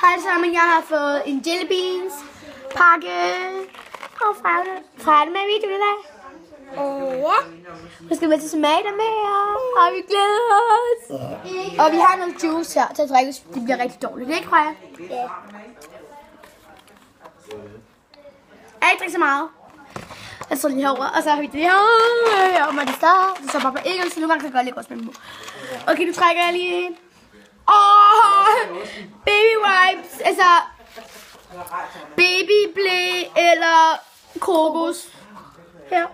Hej sammen, jeg har fået en Jelly Beans pakke. Og Freja med i videoen i dag. Ja. Nu skal vi til smage der mere. Og vi glæder os. Og vi har noget juice her til at drikke. Det bliver rigtig dårligt, ikke Freja? Ja. Jeg ikke drikke så meget. Jeg står lige herovre, og så har vi det her. Og man det står. Så bare på ikke, så nogle gange kan jeg godt lægge også med mig. Okay, nu trækker jeg lige en. Baby wipes, altså baby blæ eller kokos. Her.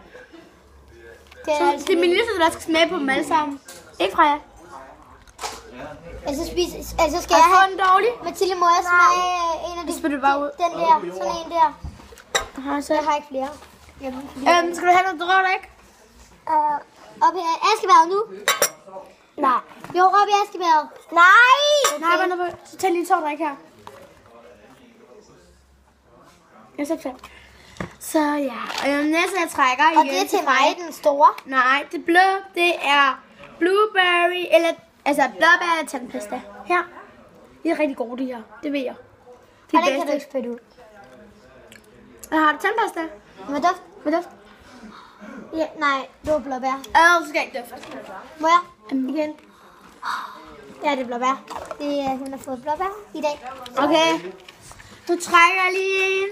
Det er min lille søster, der skal smage på dem alle sammen. Ikke Freja? Altså skal jeg jeg have have en dårlig? Mathilde, må jeg smage en af de? Så spytter du bare ud. Den der, sådan en der. Jeg har ikke flere. Skal du have noget drørt, ikke? Op i askebæret nu? Nej. Jo, op i askebæret. Nej! Okay. Nej, så tag lige en tår drik her. Jeg så så ja, næste jeg trækker igen. Og det er til mig, den store? Nej, det blå, det er blueberry, eller altså blåbær tandpasta. Her. De er rigtig gode, de her. Det ved jeg. De og den kan du ikke spytte ud. Har du tandpasta? Med duft? Med duft? Ja, nej, det var blåbær. Så skal jeg ikke duft. Må jeg? Igen. Ja, det er blåbær. Hun har fået blåbær i dag. Okay. Nu trækker jeg lige en.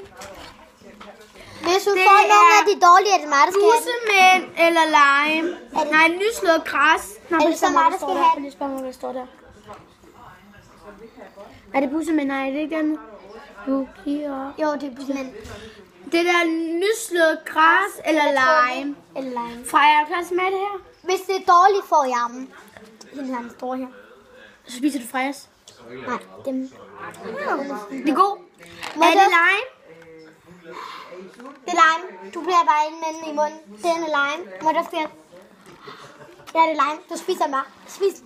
Hvis hun får nogle af de dårlige, er det mig, der skal have Bussemænd eller lime. Nej, nyslået græs. Er det så mig, der skal have den? Jeg spørger mig, hvad der står der. Er det bussemænd? Nej, det er ikke den. Jo, det er bussemænd. Det der nyslået græs eller lime. Eller lime. Freja, er du klar til at smage det her? Hvis det er dårligt, får jeg dem. Den her, den store her. Så spiser du Frejas. Nej, dem. Det er god. Er det lime? Det er lime. Du bliver bare ind med den i munden. Den er lime. Må du spise? Ja, det er lime. Du spiser bare. Spis.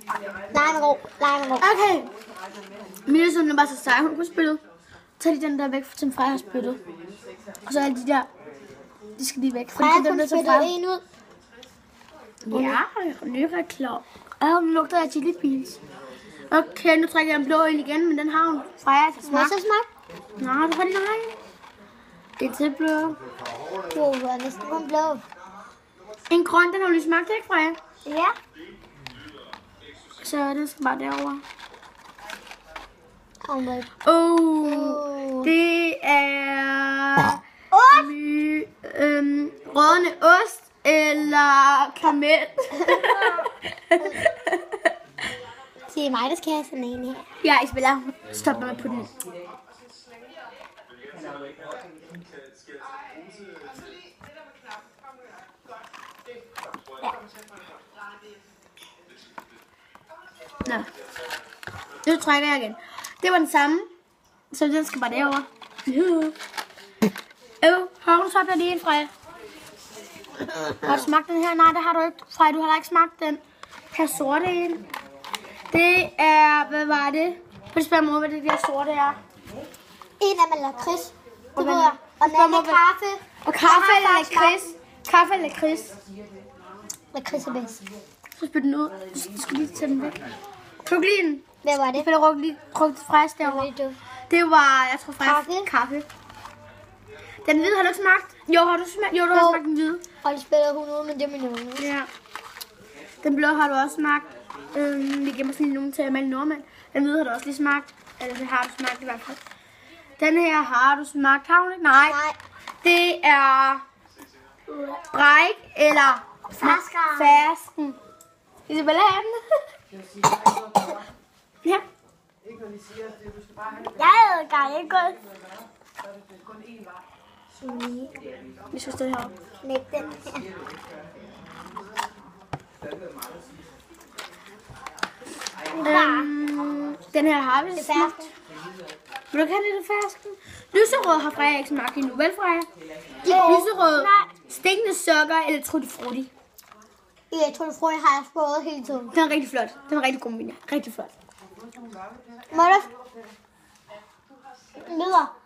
Lime er god. Lime er god. Okay. Min lille søn er bare så sej. Hun kunne spille. Tag lige den der væk, som Freja har spyttet. Og så alle de der. De skal lige væk. Freja kun spyttet en ud. Ja, ny reklame. Nu lugter jeg chili beans. Okay, nu trækker jeg en blå ind igen, men den har hun. Freja kan Må jeg smage. så smage? Nej, du får lige nej. Det er til blå. Jo, det er næsten kun blå. En grøn, den har du lige smagt, ikke Freja? Ja. Så den skal bare derover. Oh. Det er Ost! rådne ost eller karamel. Det er mig, der skal have sådan en her. Ja, Isabella, stop mig på den. Nå. Nu trækker jeg igen. Det var den samme. Så den skal bare derover. Har du så lige en, Freja? Har du smagt den her? Nej, det har du ikke. Freja, du har ikke smagt den her sorte en. Det er, hvad var det? Prøv at spørge mig, hvad det der sorte er. En af med lakrids. Det ved jeg. Og den anden er kaffe. Og kaffe eller lakrids. Kaffe eller lakrids. Lakrids er bedst. Så spil den ud. Du skal lige tage den væk. Pluk lige den. Hvad var det? Jeg spiller rykke det frisk derovre. Det var, jeg tror frisk. Kaffe. Den hvide har du ikke smagt? Jo, har du smagt? Jo, du har smagt den hvide. Og de spiller 100 med dem i nogen. Ja. Den blå har du også smagt. Vi gemmer sådan lige nogen til Amalie Nordmand. Den hvide har du også lige smagt. Eller det har du smagt i hvert fald. Den her har du smagt. Har hun ikke? Nej. Det er bræk eller fersken. Isabella have den. Ja. Jeg havde gar ikke godt. Vi skal stå heroppe. Læg den her. Den her har vi smagt. Vil du ikke have lidt af fersken? Lyserød har Freja ikke smagt endnu, vel Freja? Lyserød, stikkende sukker eller tutti frutti? Jeg tror, frutti har jeg fået hele tiden. Den er rigtig flot. Den er rigtig god, Mina. Rigtig flot. Må du? Lyder.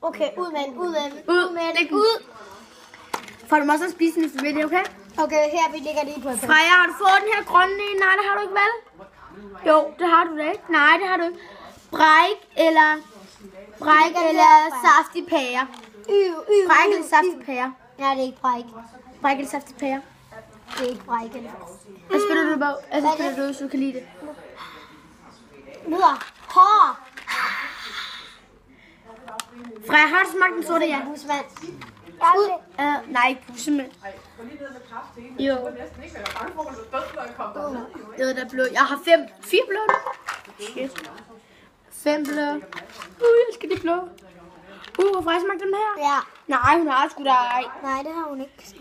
Okay, ud med den, ud med den. Ud med den. Ud. Får du også at spise den, hvis du vil det, okay? Okay, her vi ligger lige på et Freja, har du fået den her grønne en? Nej, det har du ikke, vel? Jo, det har du da ikke. Nej, det har du ikke. Bræk eller saftig pære. Bræk eller saftig pære. Nej, det er ikke bræk. Bræk eller saftig pære. Det er ikke bræk. Hvad spiller du på? Altså spiller du, hvis du kan lide det? Lyder hård. Freja, har du smagt den sorte, ja? Busmand. Nej, ikke bussemand. Jo. Det er blå. Jeg har 4 blå nu. Shit. 5 blå. Jeg elsker de blå. Har Freja smagt den her? Ja. Nej, hun har sgu da ej. Nej, det har hun ikke.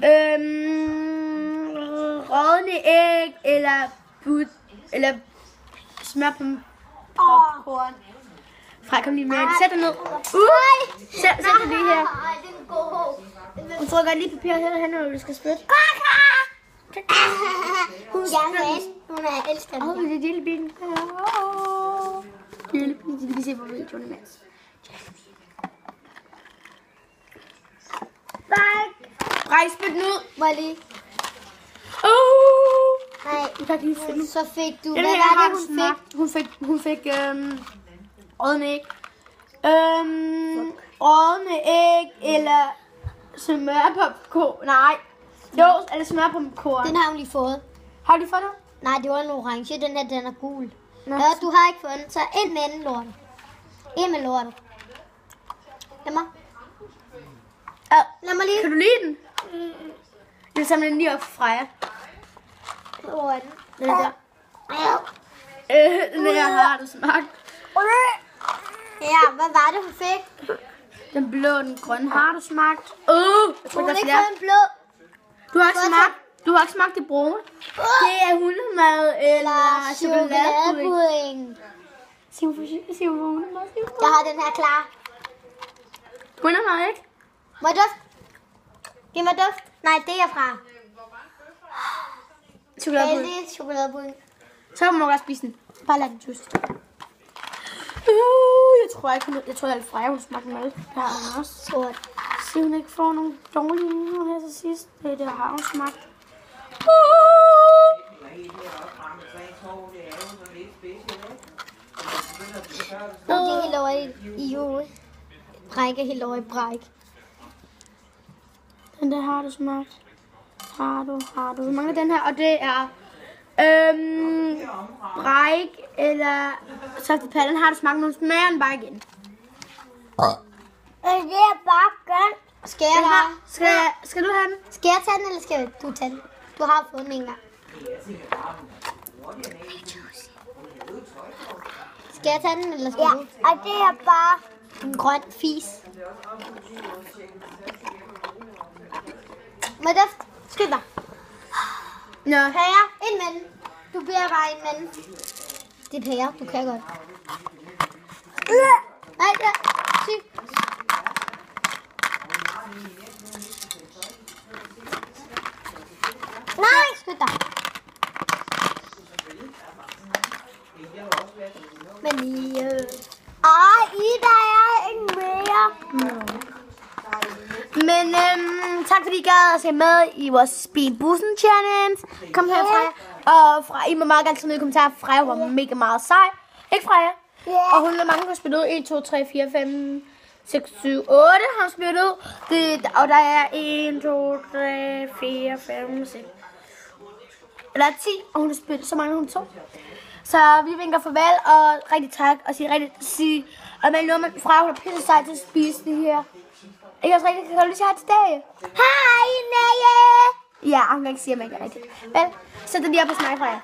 Rådne æg eller smør på popcorn. Freja, kom lige med. Sæt dig ned. Sæt dig lige her. Nej, det er god. Hun trykker lige papir hen, når du skal spytte. Hun vil gerne have en. Hun er elsket den. Det er lille bilen. Lille bilen, det kan vi se på videoen imens. Freja, spyt den ud. Må jeg lige? Nej, Du kan lige se den. så fik du. Den Hvad her var har det, hun fik? Hun fik rådne æg. Rådne æg eller smørpopcorn. Nej. Jo, eller smørpopcorn. Den har hun lige fået. Har du lige fået det? Nej, det var en orange. Den her, den er gul. Nå. Ja, du har ikke fået den, så ind med den lortet. Ind med lortet. Lad mig. Lad mig lige. Kan du lide den? Jeg samler den lige op fra Freja. Hvor er den? Den der. Den her har du smagt. Ja, hvad var det, hun fik? Den blå og den grønne har du smagt. Jeg tror, Hun der har er ikke flere. fået en blå. Du har ikke smagt det brune. Det er hundemad eller chokoladepudding. Sig hundemad. Jeg har den her klar. Hundemad, ikke? Må jeg duft? Giv mig duft. Nej, det er fra. Chokoladepudding. Det er chokoladepudding. Så kan man nok også spise den. Bare lad den just. Jeg tror, at Freja, hun smagte mad. Der har hun også. Sort. Se, hun ikke får nogle dårlige minutter her til sidst. Det har hun smagt. Nu er det helt over i jule. Bræk er helt over i bræk. Den der har du smagt. Har du. Vi mangler den her, og det er bræk eller saftigpallen. Har du smagt nogle smager den bare igen? Det er bare godt. Skal jeg bare? Skal du have den? Skal jeg tage den, eller skal du tage den? Du har fået den en gang. Skal jeg tage den, eller skal du? Og det er bare en grøn fis. Med duft. Skyld dig. Ja. Pære, ind med den. Du bliver bare ind med den. Det er pære, du kan godt. Nej, ja. Syg. Nej, skyld dig. Men Ida er ikke mere. Men tak fordi I gad at se med i vores Speed Bussen Challenge. Kom her, Freja. Og I må meget gerne skrive i kommentarer. Freja var mega meget sej. Ikke Freja? Yeah. Og hun er mange, der har spillet ud. 1, 2, 3, 4, 5, 6, 7, 8 har hun spillet ud. Og der er 1, 2, 3, 4, 5, 6. Eller 10, og hun har spillet. Så mange hun 2. Så vi vinker farvel og rigtig tak. Og sige og Amalie Nordmann, Freja, hun er pisse sej til at spise det her. Ikke også rigtigt? Kan du lige sige hej til Dage? Hej, Naja! Ja, hun kan ikke sige, at man ikke er rigtigt. Vel, sæt dig lige op på snak, Freja.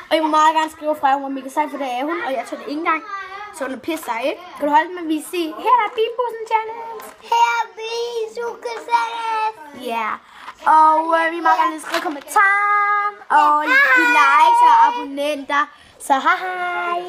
Og jeg må meget gerne skrive Freja, hun var mega sej, for det er hun. Og jeg tror det ikke engang. Så hun er pisse sej, ikke? Kan du holde med at vise sige, her er Bibussen Challenge. Her er Bibussen Challenge. Ja. Og vi må gerne skrive kommentarer. Og likes og abonnenter. Så hej hej.